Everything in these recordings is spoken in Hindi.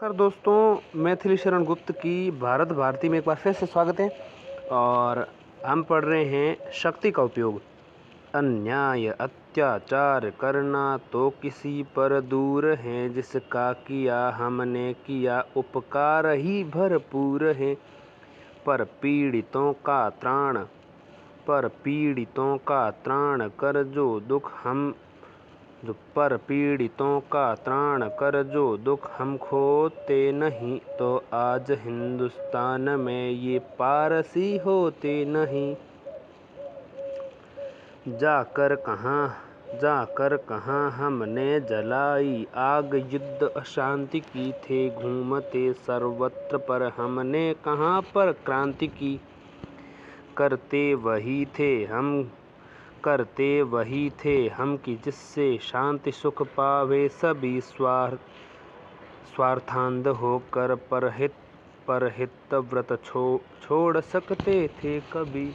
नमस्कार दोस्तों, मैथिली शरण गुप्त की भारत भारती में एक बार फिर से स्वागत है। और हम पढ़ रहे हैं शक्ति का उपयोग। अन्याय अत्याचार करना तो किसी पर दूर है, जिसका किया हमने किया उपकार ही भरपूर है। पर पीड़ितों का त्राण कर जो दुख हम खोते नहीं, तो आज हिंदुस्तान में ये पारसी होते नहीं। जाकर कहाँ हमने जलाई आग, युद्ध अशांति की थे घूमते सर्वत्र, पर हमने कहाँ पर क्रांति की। करते वही थे हम कि जिससे शांति सुख पावे सभी, स्वार्थांध होकर परहित व्रत छोड़ सकते थे कभी।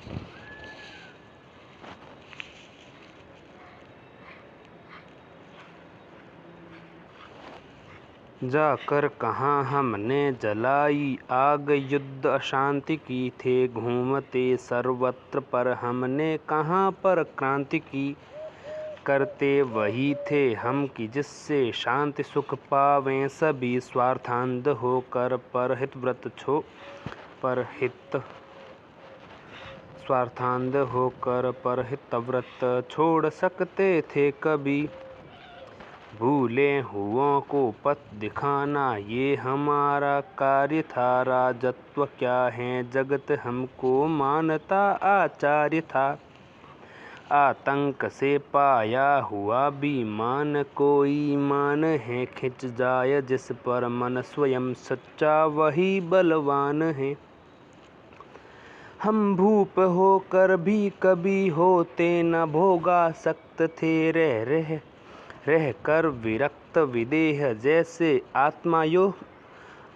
जाकर कहाँ हमने जलाई आग, युद्ध अशांति की थे घूमते सर्वत्र, पर हमने कहाँ पर क्रांति की। करते वही थे हम कि जिससे शांति सुख पावें सभी, स्वार्थांध होकर परहित व्रत छोड़ सकते थे कभी। भूले हुओं को पथ दिखाना ये हमारा कार्य था, राजत्व क्या है जगत हमको मानता आचार्य था। आतंक से पाया हुआ बीमान कोई मान है, खिंच जाए जिस पर मन स्वयं सच्चा वही बलवान है। हम भूप होकर भी कभी होते न भोगासक्त थे, रह कर विरक्त विदेह जैसे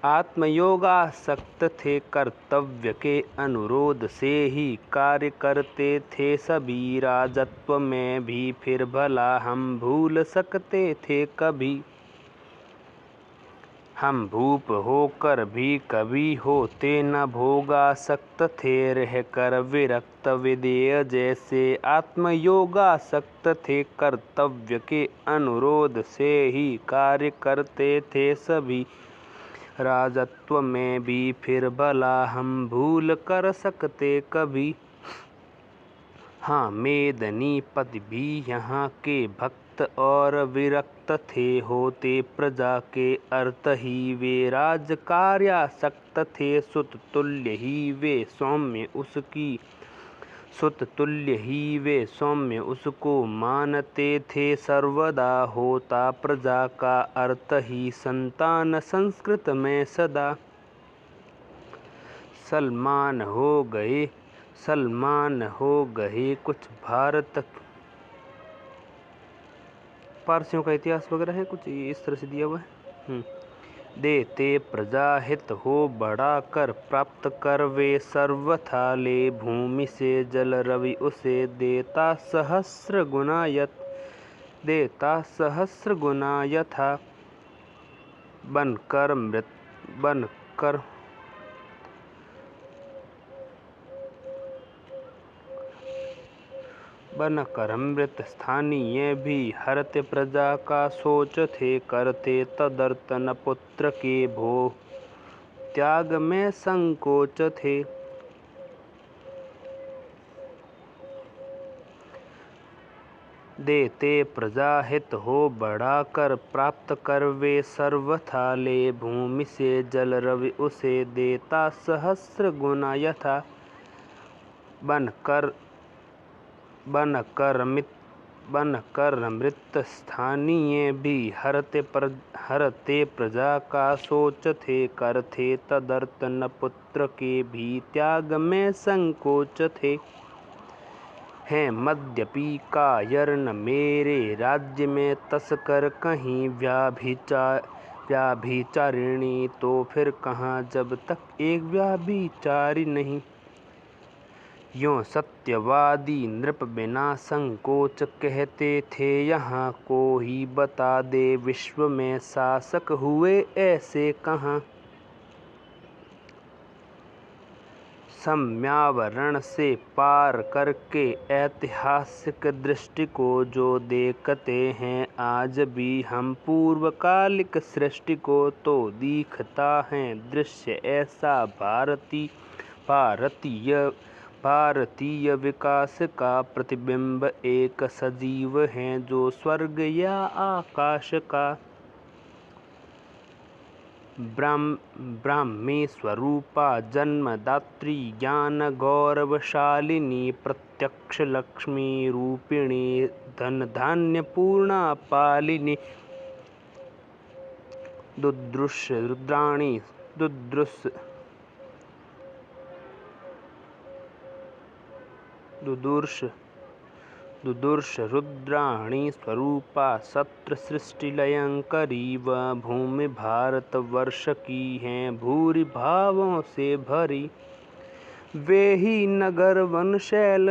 आत्मयोगासक्त थे। कर्तव्य के अनुरोध से ही कार्य करते थे सभी, राजत्व में भी फिर भला हम भूल सकते थे कभी। हम भूप होकर भी कभी होते न भोगासक्त थे, रह कर विरक्त विदेह जैसे आत्मयोगासक्त थे। कर्तव्य के अनुरोध से ही कार्य करते थे सभी, राजत्व में भी फिर भला हम भूल कर सकते कभी। हाँ, मेदिनी पति भी यहाँ के भक्त और विरक्त थे, होते प्रजा के अर्थ ही वे राज कार्यासक्त थे। सुत तुल्य ही वे सौम्य उसको मानते थे सर्वदा, होता प्रजा का अर्थ ही संतान संस्कृत में सदा। सलमान हो गए कुछ भारत, पारसियों का इतिहास वगैरह है कुछ इस तरह से दिया हुआ है। देते प्रजा हित हो बढ़ा कर, प्राप्त कर वे सर्वथा ले। भूमि से जल रवि उसे देता सहस्र गुना यथा। बनकर मृत स्थानीय भी हरते प्रजा का सोच थे, करते तदर्थ न पुत्र के भो त्याग में संकोच थे। देते प्रजा हित हो बढ़ा कर, प्राप्त कर वे सर्वथा ले। भूमि से जल रवि उसे देता सहस्र गुना यथा। बनकर मृत स्थानीय भी हरते प्रजा का सोच थे, करते तदर्थ न पुत्र के भी त्याग में संकोच थे। हैं मद्यपि कायर न मेरे राज्य में तस्कर, कहीं व्याभिचारिणी तो फिर कहाँ, जब तक एक व्याभिचारी नहीं। यों सत्यवादी नृप बिना संकोच कहते थे, यहाँ को ही बता दे विश्व में शासक हुए ऐसे कहाँ। सम्यावरण से पार करके ऐतिहासिक दृष्टि को जो देखते हैं आज भी हम पूर्वकालिक सृष्टि को, तो दिखता है दृश्य ऐसा भारतीय विकास का प्रतिबिंब एक सजीव है जो स्वर्ग या आकाश का। ब्राह्मी स्वरूपा जन्मदात्री ज्ञान गौरवशालिनी प्रत्यक्ष लक्ष्मी रूपिणी धन धान्य पूर्णा पालिनी दुदुर्ष रुद्राणी स्वरूपा सत्र सृष्टि लयंकरी व भूमि भारत वर्ष की हैं भूरि भावों से भरी। वे ही नगर वन शैल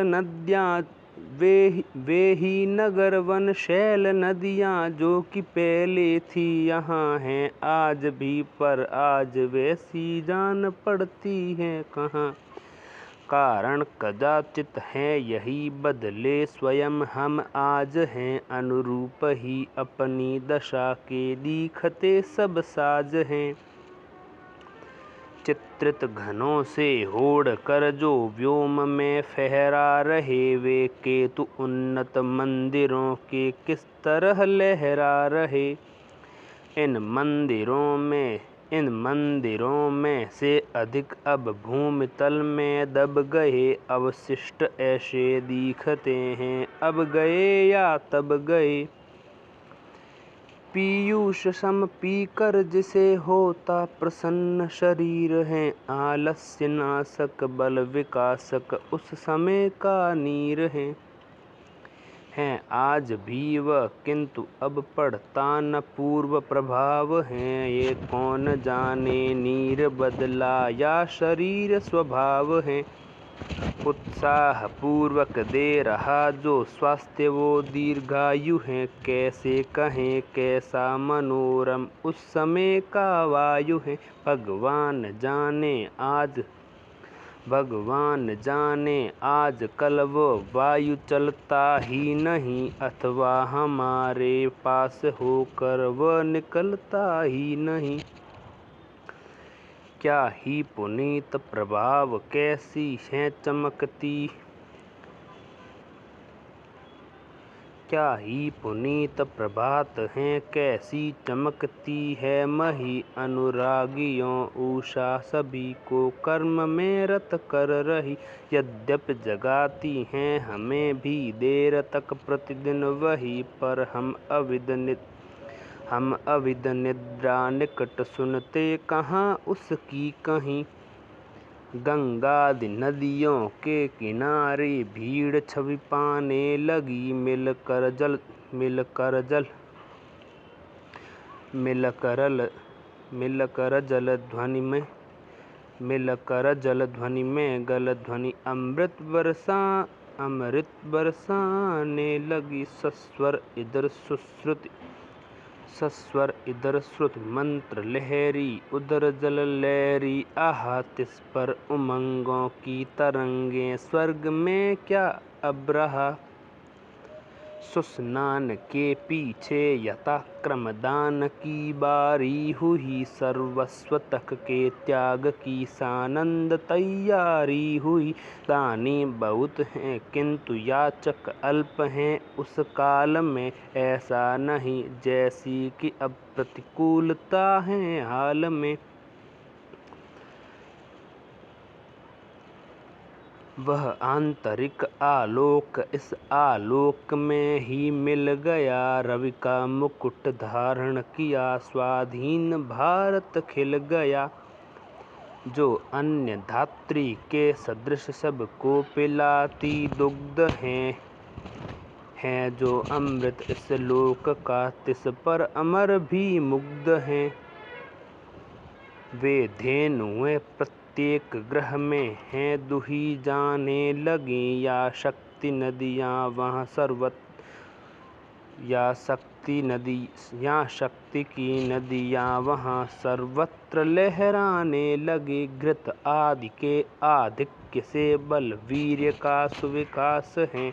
नदियाँ जो कि पहले थी यहाँ हैं आज भी, पर आज वैसी जान पड़ती हैं कहाँ। कारण कदाचित है यही बदले स्वयं हम आज हैं अनुरूप ही अपनी दशा के दिखते सब साज हैं। चित्रित घनों से होड़ कर जो व्योम में फहरा रहे, वे केतु उन्नत मंदिरों के किस तरह लहरा रहे। इन मंदिरों में से अधिक अब भूमि तल में दब गए अवशिष्ट ऐसे दिखते हैं, अब गए या तब गए। पीयूष सम पीकर जिसे होता प्रसन्न शरीर है, आलस्य नाशक बल विकासक उस समय का नीर है आज भी वह, किंतु अब पड़ता न पूर्व प्रभाव है। ये कौन जाने नीर बदला या शरीर स्वभाव है। उत्साह पूर्वक दे रहा जो स्वास्थ्य वो दीर्घायु है, कैसे कहें कैसा मनोरम उस समय का वायु है। भगवान जाने आज कल वो वायु चलता ही नहीं, अथवा हमारे पास होकर वह निकलता ही नहीं। क्या ही पुनीत प्रभाव कैसी है चमकती, क्या ही पुनीत प्रभात हैं कैसी चमकती है मही। अनुरागियों उषा सभी को कर्म में रत कर रही, यद्यपि जगाती हैं हमें भी देर तक प्रतिदिन वही। पर हम अविद निद्रा निकट सुनते कहाँ उसकी कहीं। गंगादि नदियों के किनारे भीड़ छवि पाने लगी, मिलकर जल ध्वनि में गल ध्वनि अमृत बरसाने लगी। सस्वर इधर श्रुत मंत्र लहरी, उधर जल लहरी आहा। तिस पर उमंगों की तरंगें स्वर्ग में क्या अब रहा। सुस्नान के पीछे यथाक्रम दान की बारी हुई, सर्वस्व तक के त्याग की सानंद तैयारी हुई। दानी बहुत हैं किंतु याचक अल्प हैं उस काल में, ऐसा नहीं जैसी कि अब प्रतिकूलता है हाल में। वह आंतरिक आलोक इस आलोक में ही मिल गया, रवि का मुकुट धारण किया स्वाधीन भारत खिल गया। जो अन्य धात्री के सदृश सबको पिलाती दुग्ध हैं जो अमृत इस लोक का, तिस पर अमर भी मुग्ध हैं। वे धेनुएं प्रत्येक ग्रह में हैं दुही जाने लगी, या शक्ति नदियाँ वहाँ शक्ति की नदियाँ वहाँ सर्वत्र लहराने लगी। घृत आदि के आधिक्य से बल वीर्य का सुविकास है,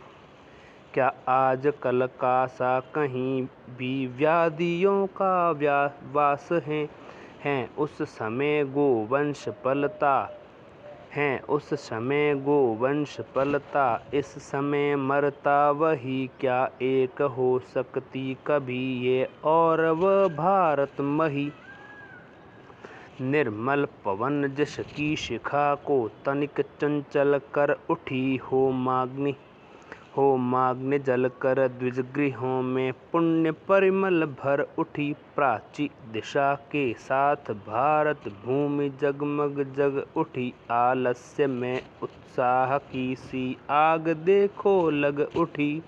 क्या आजकल का सा कहीं भी व्याधियों का वास है। उस समय गोवंश पलता, इस समय मरता वही, क्या एक हो सकती कभी ये और वह भारत मही। निर्मल पवन जिसकी शिखा को तनिक चंचल कर उठी, हो माग्नि जल कर द्विजगृहों में पुण्य परिमल भर उठी। प्राची दिशा के साथ भारत भूमि जगमग जग उठी, आलस्य में उत्साह की सी आग देखो लग उठी।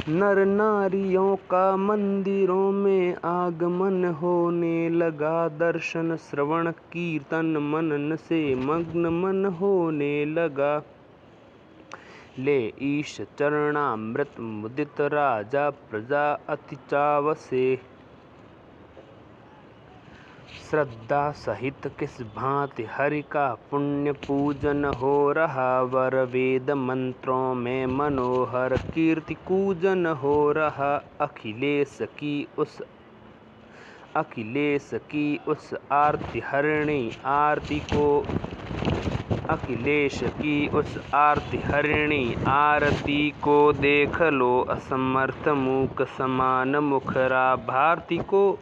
नर नारियों का मंदिरों में आगमन होने लगा, दर्शन श्रवण कीर्तन मनन से मग्न मन होने लगा। ले ईश चरणामृत मुदित राजा प्रजा अति चाव से, श्रद्धा सहित किस भांति हरि का पुण्य पूजन हो रहा। वर वेद मंत्रों में मनोहर कीर्ति कूजन हो रहा। अखिलेश की उस आरती हरिणी आरती को देख लो, असमर्थ मूक समान मुखरा भारती को,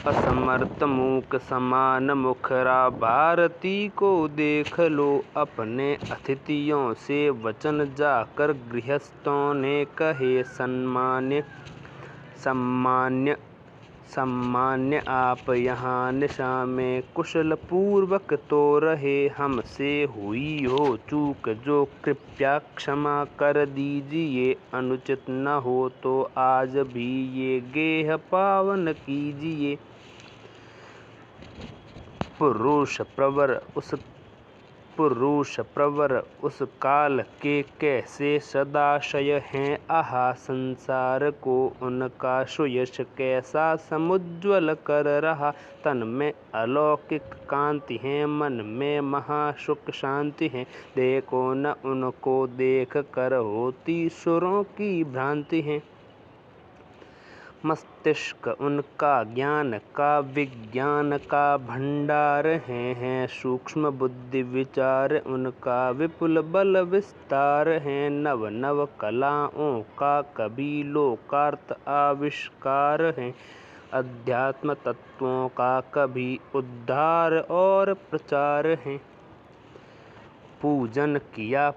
असमर्थ मूक समान मुखरा भारती को देख लो। अपने अतिथियों से वचन जाकर गृहस्थों ने कहे, सम्मान्य आप यहाँ निशा में कुशल पूर्वक तो रहे। हमसे हुई हो चूक जो कृपया क्षमा कर दीजिए, अनुचित न हो तो आज भी ये गेह पावन कीजिए। पुरुष प्रवर उस काल के कैसे सदाशय हैं, आहा संसार को उनका सुयश कैसा समुज्ज्वल कर रहा। तन में अलौकिक कांति है, मन में महासुख शांति है, देखो न उनको देख कर होती सुरों की भ्रांति है। मस्तिष्क उनका ज्ञान का विज्ञान का भंडार है, सूक्ष्म बुद्धि विचार उनका विपुल बल विस्तार है। नव नव कलाओं का कभी लोकार्थ आविष्कार है, अध्यात्म तत्वों का कभी उद्धार और प्रचार है। पूजन किया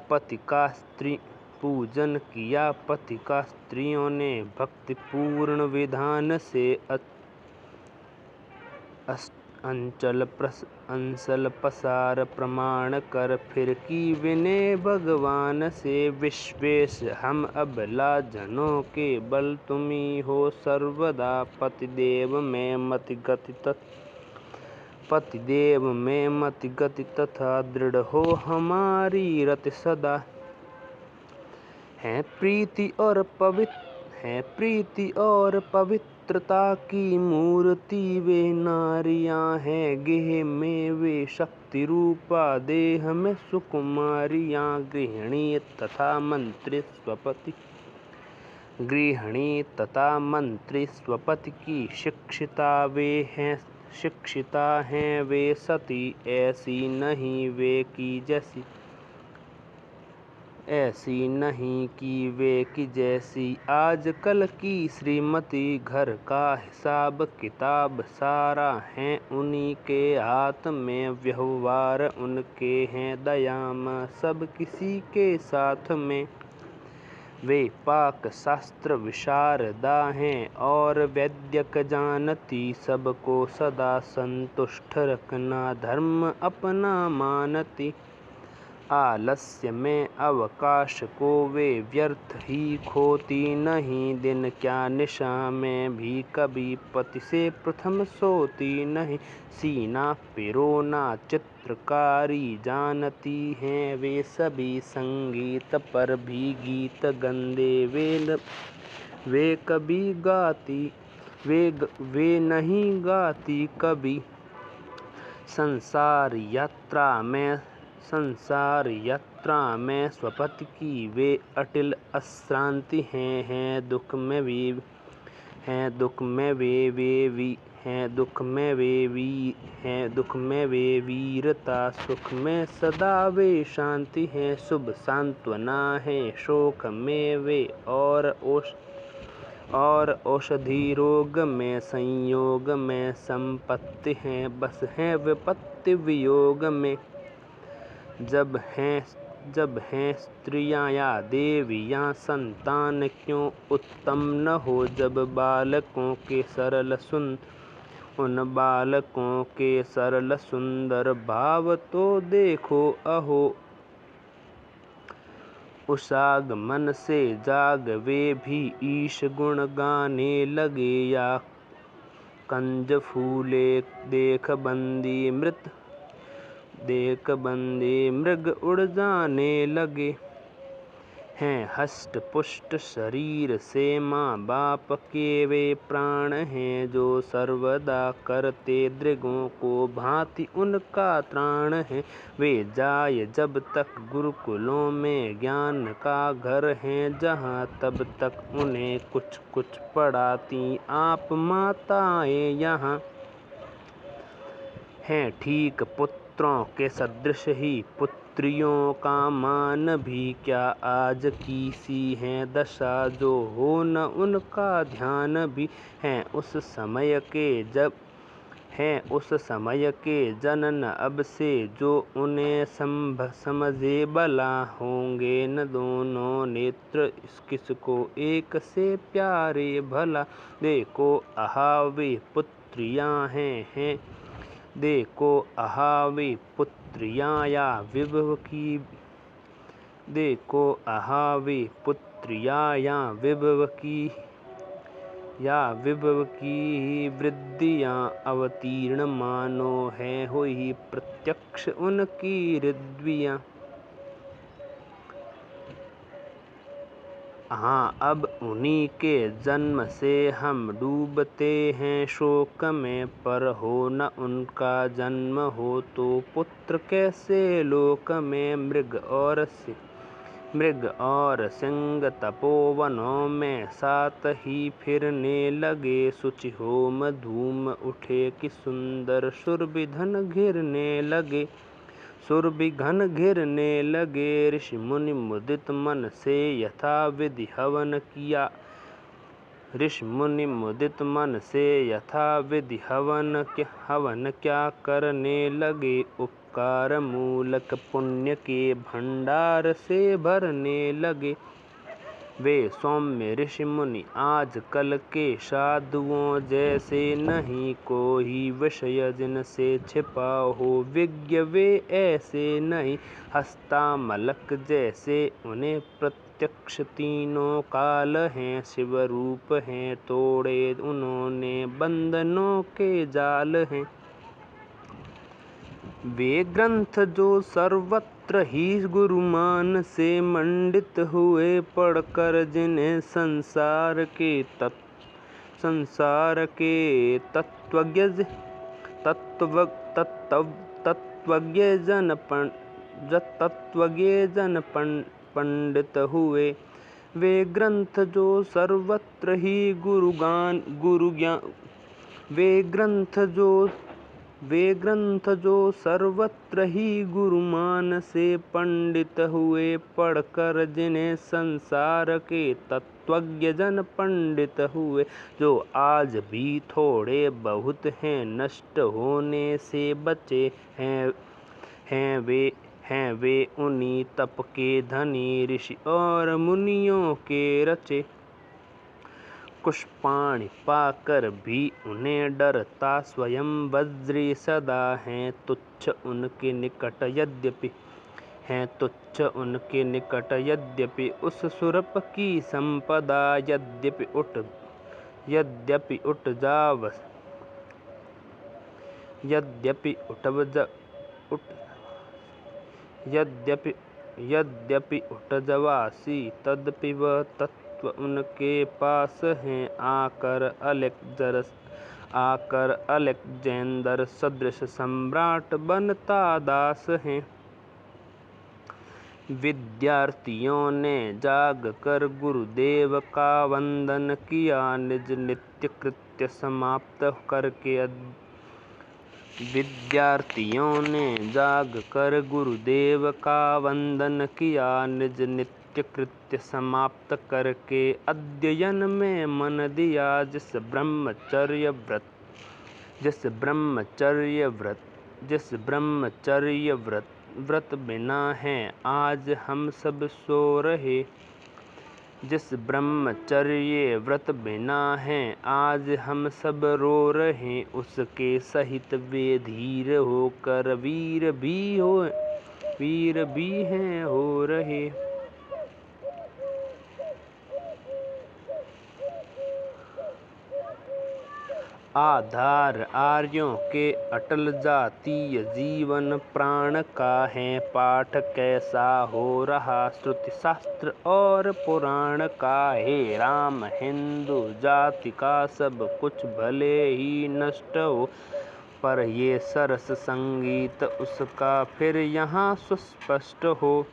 पति का स्त्रियों ने भक्तिपूर्ण विधान से, अंचल पसार प्रमाण कर फिर की विनय भगवान से। विश्वेश हम अबला जनों के बल तुम्ही हो सर्वदा, पतिदेव में मति गति तथा दृढ़ हो हमारी रति सदा। है प्रीति और पवित्रता की मूर्ति वे नारियां हैं, गेह में वे शक्ति रूपा देह में सुकुमारियां। गृहिणी तथा मंत्री स्वपति की शिक्षिता हैं वे सती, ऐसी नहीं की वे की जैसी आजकल की श्रीमती। घर का हिसाब किताब सारा है उन्हीं के हाथ में, व्यवहार उनके हैं दयाम सब किसी के साथ में। वे पाक शास्त्र विशारदा हैं और वैद्यक जानती, सबको सदा संतुष्ट रखना धर्म अपना मानती। आलस्य में अवकाश को वे व्यर्थ ही खोती नहीं। दिन क्या निशा में भी कभी पति से प्रथम सोती नहीं। सीना पिरोना चित्रकारी जानती हैं वे सभी, संगीत पर भी गीत गंदे वे कभी गाती वे नहीं गाती कभी। संसार यात्रा में स्वपति की वे अटिल अश्रांति हैं। दुख में वे वीरता, सुख में सदा वे शांति हैं। शुभ सांत्वना है शोक में वे, और औषधि रोग में, संयोग में संपत्ति हैं। बस हैं विपत्ति वियोग में। जब हैं स्त्रियां या देवियां, संतान क्यों उत्तम न हो। जब उन बालकों के सरल सुंदर भाव तो देखो अहो। उषागमन से जाग वे भी ईश गुण गाने लगे। या कंज फूले देख बंदी मृग उड़ जाने लगे। हैं हष्ट पुष्ट शरीर से माँ बाप के वे प्राण हैं। जो सर्वदा करते दृगों को भांति उनका त्राण है। वे जाय जब तक गुरुकुलों में ज्ञान का घर है। जहाँ तब तक उन्हें कुछ कुछ पढ़ाती आप माताएं यहाँ। हैं ठीक पुत्रों के सदृश ही पुत्रियों का मान भी। क्या आज की सी है दशा, जो हो न उनका ध्यान भी। हैं उस समय के जनन अब से, जो उन्हें समझे भला। होंगे न दोनों नेत्र किसको एक से प्यारे भला। देखो आहा वे पुत्रियां हैं। देखो आहा वे पुत्रियां या विभव की। देखो आहा वे पुत्रियां या विभव की वृद्धियां अवतीर्ण मानो है हुई प्रत्यक्ष उनकी ऋद्वियां। हाँ अब उन्हीं के जन्म से हम डूबते हैं शोक में। पर हो न उनका जन्म हो तो पुत्र कैसे लोक में। मृग और सिंह तपोवनों में साथ ही फिरने लगे। शुचि होम धूम उठे कि सुंदर सुरभिधन घिरने लगे। ऋषि मुनि मुदित मन से यथा विधि हवन क्या करने लगे। उपकार मूलक पुण्य के भंडार से भरने लगे। वे सौम्य ऋषि मुनि आजकल के साधुओं जैसे, नहीं कोई विषय जिनसे छिपा हो। विज्ञ वे ऐसे नहीं, हस्तामलक जैसे उन्हें प्रत्यक्ष तीनों काल हैं। शिव रूप हैं, तोड़े उन्होंने बंधनों के जाल हैं। वे ग्रंथ जो सर्वत्र ही गुरुमान से मंडित हुए, पढ़कर जिन्हें संसार के तत्वज्ञ जन पंडित हुए। वे ग्रंथ जो सर्वत्र ही वे ग्रंथ जो सर्वत्र ही गुरुमान से पंडित हुए, पढ़कर जिन्हें संसार के तत्वज्ञ जन पंडित हुए। जो आज भी थोड़े बहुत हैं नष्ट होने से बचे, हैं वे उन्हीं तप के धनी ऋषि और मुनियों के रचे। कुशपाणि पाकर भी उन्हें डरता स्वयं वज्री सदा हैं तुच्छ उनके निकट। हैं तुच्छ उनके निकट। यद्यपि उस सुरप की संपदा, यद्यपि उठजवासी, तदपि वह तत्व उनके पास हैं। आकर अलेक्जेंडर सदृश सम्राट बनता दास हैं। विद्यार्थियों ने जाग कर गुरुदेव का वंदन किया, निज नित्य कृत्य समाप्त करके। विद्यार्थियों ने जाग कर गुरुदेव का वंदन किया, निज नित्य कृत्य समाप्त करके। अध्ययन में मन दिया, जिस ब्रह्मचर्य व्रत बिना है आज हम सब सो रहे। जिस ब्रह्मचर्य व्रत बिना है आज हम सब रो रहे। उसके सहित वे धीर होकर वीर भी हैं हो रहे। आधार आर्यों के अटल जातीय जीवन प्राण का है पाठ, कैसा हो रहा श्रुति शास्त्र और पुराण का। हे राम, हिंदू जाति का सब कुछ भले ही नष्ट हो, पर ये सरस संगीत उसका फिर यहाँ सुस्पष्ट हो।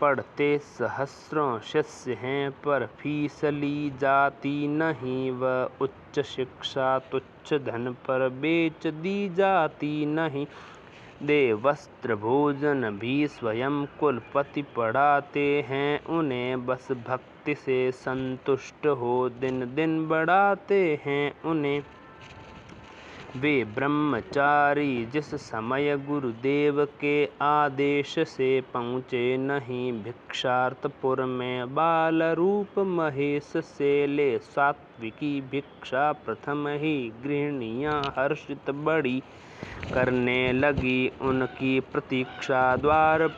पढ़ते सहस्रों शिष्य हैं, पर फीस ली जाती नहीं। वह उच्च शिक्षा तुच्छ धन पर बेच दी जाती नहीं। दे वस्त्र भोजन भी स्वयं कुलपति पढ़ाते हैं उन्हें। बस भक्ति से संतुष्ट हो दिन दिन बढ़ाते हैं उन्हें। वे ब्रह्मचारी जिस समय गुरुदेव के आदेश से पहुँचे नहीं, भिक्षार्थपुर में बाल रूप महेश से ले सात्विकी भिक्षा। प्रथम ही गृहिणियाँ हर्षित बड़ी करने लगी उनकी प्रतीक्षा। द्वार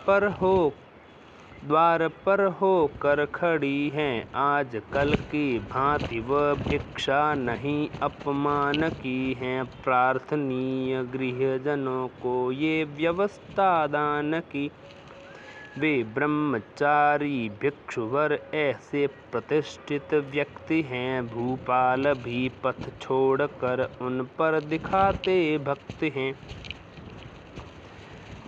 पर होकर खड़ी हैं आज कल की भांति वह भिक्षा नहीं अपमान की है। प्रार्थनीय गृहजनों को ये व्यवस्था दान की। वे ब्रह्मचारी भिक्षुवर ऐसे प्रतिष्ठित व्यक्ति हैं, भूपाल भी पथ छोड़कर उन पर दिखाते भक्ति हैं।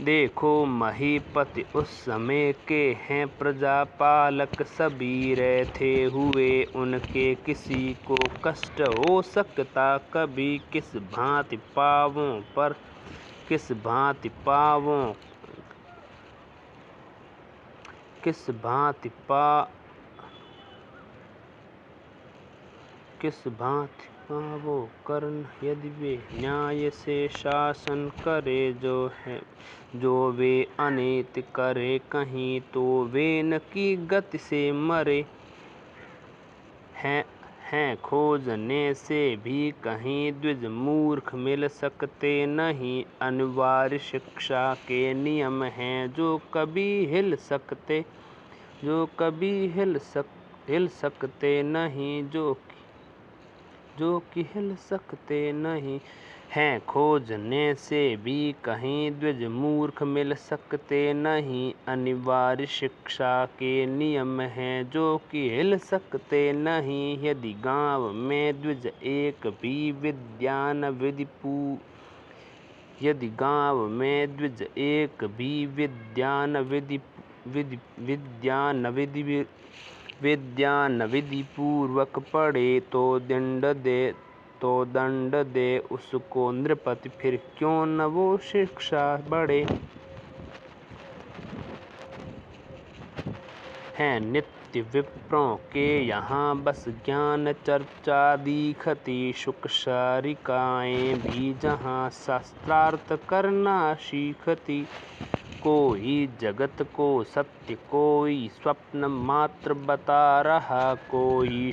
देखो महीपति उस समय के हैं प्रजापालक, सभी रहते हुए उनके किसी को कष्ट हो सकता कभी। किस भांति पावो कर्ण, यदि वे न्याय से शासन करे। जो वे अनित करे कहीं, तो वेन की गति से मरे। हैं खोजने से भी कहीं द्विज मूर्ख मिल सकते नहीं। अनिवार्य शिक्षा के नियम हैं जो कभी हिल सकते नहीं। हिल सकते नहीं। हैं खोजने से भी कहीं द्विज मूर्ख मिल सकते नहीं। अनिवार्य शिक्षा के नियम हैं जो कि हिल सकते नहीं। यदि गाँव में द्विज एक भी विद्यान विधि पूर्वक पढ़े, तो दंड दे उसको नृपति, फिर क्यों न वो शिक्षा बढ़े। हैं नित्य विप्रों के यहाँ बस ज्ञान चर्चा दिखती। शुक सारिकाएँ भी जहाँ शास्त्रार्थ करना सीखती। कोई जगत को सत्य कोई स्वप्न मात्र बता रहा। कोई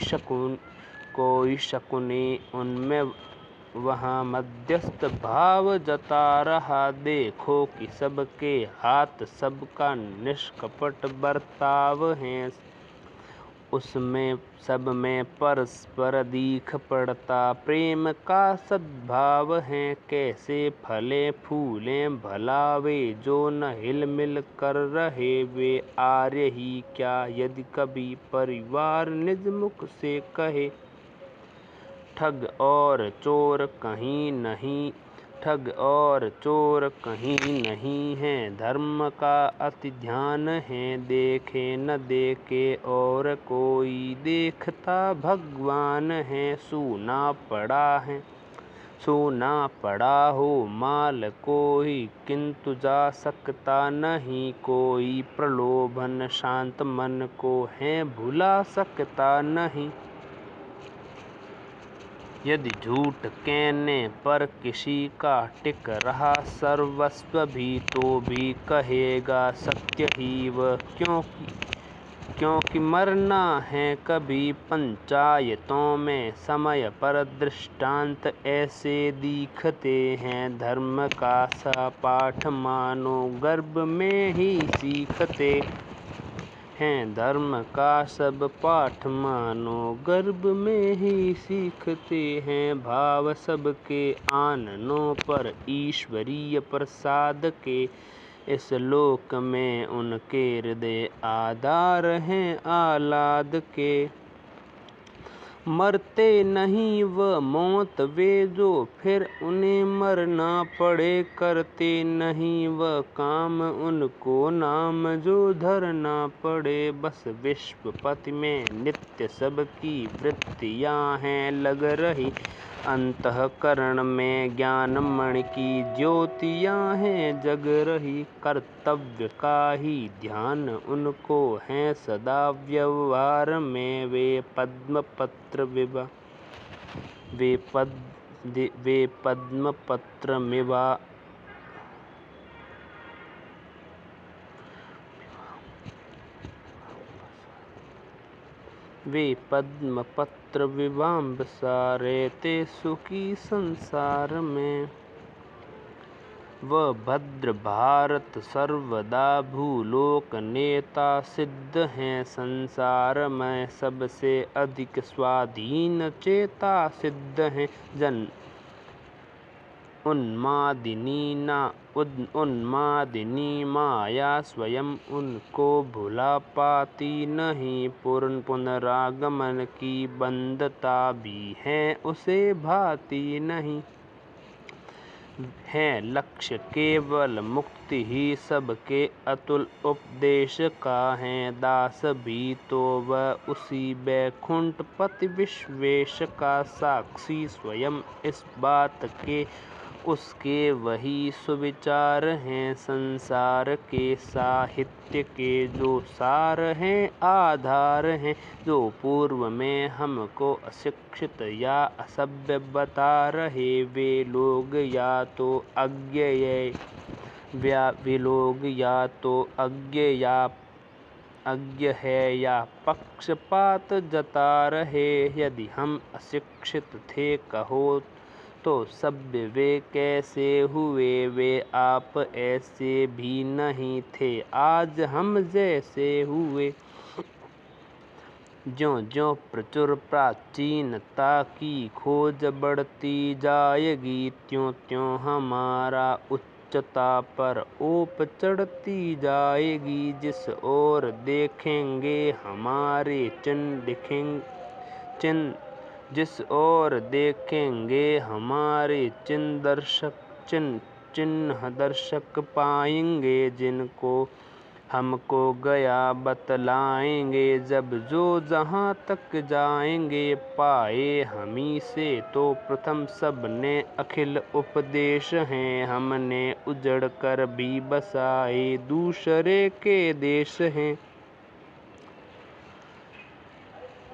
शकुने वहाँ मध्यस्थ भाव जता रहा। देखो कि सबके हाथ सबका निष्कपट बर्ताव है, उसमें सब में परस्पर दीख पड़ता प्रेम का सद्भाव है। कैसे फले फूले भला वे जो न हिल मिल कर रहे, वे आर्य ही क्या यदि कभी परिवार निज मुख से कहे। ठग और चोर कहीं नहीं, ठग और चोर कहीं नहीं है, धर्म का अति ध्यान है। देखे न देखे और कोई, देखता भगवान है। सूना पड़ा है, सूना पड़ा हो माल कोई, किंतु जा सकता नहीं कोई। प्रलोभन शांत मन को है, भुला सकता नहीं। यदि झूठ कहने पर किसी का टिक रहा सर्वस्व भी, तो भी कहेगा सत्य ही वह। क्योंकि मरना है कभी पंचायतों में, समय पर दृष्टांत ऐसे दिखते हैं। धर्म का सा पाठ मानो गर्भ में ही सीखते हैं, धर्म का सब पाठ मानो गर्भ में ही सीखते हैं। भाव सबके आननों पर ईश्वरीय प्रसाद के, इस लोक में उनके हृदय आधार हैं आह्लाद के। मरते नहीं वह मौत वे जो फिर उन्हें मरना पड़े, करते नहीं वह काम उनको नाम जो धरना पड़े। बस विश्वपति में नित्य सबकी वृत्तियाँ हैं लग रही, अंतःकरण में ज्ञान मणि की ज्योतियाँ हैं जग रही। कर्तव्य का ही ध्यान उनको है सदा व्यवहार में, वे पद्मपत्र विवाम्बसा रहते सुखी संसार में। वह भद्र भारत सर्वदा भूलोक नेता सिद्ध हैं, संसार में सबसे अधिक स्वाधीन चेता सिद्ध हैं। जन उन्मादिनी माया स्वयं उनको भुला पाती नहीं, पुनरागमन की बंधता भी है उसे भाती नहीं। है लक्ष्य केवल मुक्ति ही सबके अतुल उपदेश का है, दास भी तो वह उसी वैकुंठ पति विश्वेश का। साक्षी स्वयं इस बात के उसके वही सुविचार हैं, संसार के साहित्य के जो सार हैं आधार हैं। जो पूर्व में हमको अशिक्षित या असभ्य बता रहे, वे लोग या तो अज्ञ है या पक्षपात जता रहे। यदि हम अशिक्षित थे कहो तो सभ्य वे कैसे हुए, वे आप ऐसे भी नहीं थे आज हम जैसे हुए। ज्यों ज्यों प्रचुर प्राचीनता की खोज बढ़ती जाएगी, त्यों त्यों हमारा उच्चता पर ओप चढ़ती जाएगी। जिस ओर देखेंगे हमारे चिन्ह दर्शक पाएंगे, जिनको हमको गया बतलाएंगे। जब जो जहाँ तक जाएंगे पाए हमी से, तो प्रथम सबने अखिल उपदेश हैं। हमने उजड़ कर भी बसाए दूसरे के देश हैं।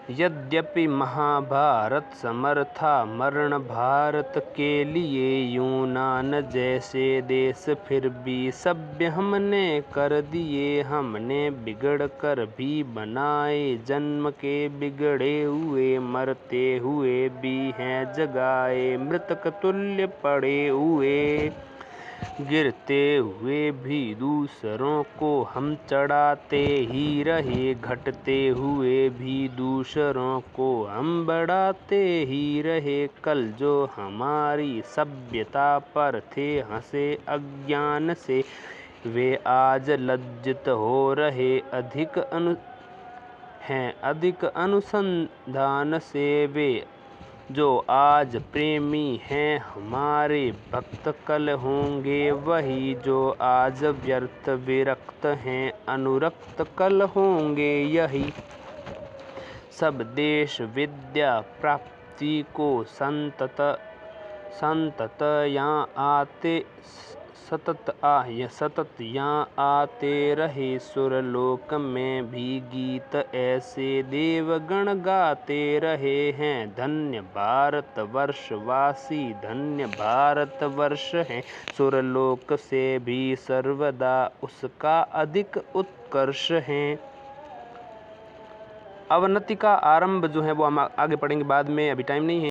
यद्यपि महाभारत समर्था मरण भारत के लिए यूनान जैसे देश, फिर भी सभ्य हमने कर दिए। हमने बिगड़ कर भी बनाए जन्म के बिगड़े हुए, मरते हुए भी हैं जगाए मृतक तुल्य पड़े हुए। गिरते हुए भी दूसरों को हम चढ़ाते ही रहे, घटते हुए भी दूसरों को हम बढ़ाते ही रहे। कल जो हमारी सभ्यता पर थे हंसे अज्ञान से, वे आज लज्जित हो रहे अधिक अनुसंधान से। वे जो आज प्रेमी हैं हमारे भक्त, कल होंगे वही जो आज व्यर्थ विरक्त हैं अनुरक्त, कल होंगे यही। सब देश विद्या प्राप्ति को सतत यहाँ आते रहे। सुरलोक में भी गीत ऐसे देवगण गाते रहे हैं। धन्य भारतवर्षवासी, धन्य भारतवर्ष है। सुरलोक से भी सर्वदा उसका अधिक उत्कर्ष है। अवनति का आरंभ जो है वो हम आगे पढ़ेंगे बाद में, अभी टाइम नहीं है।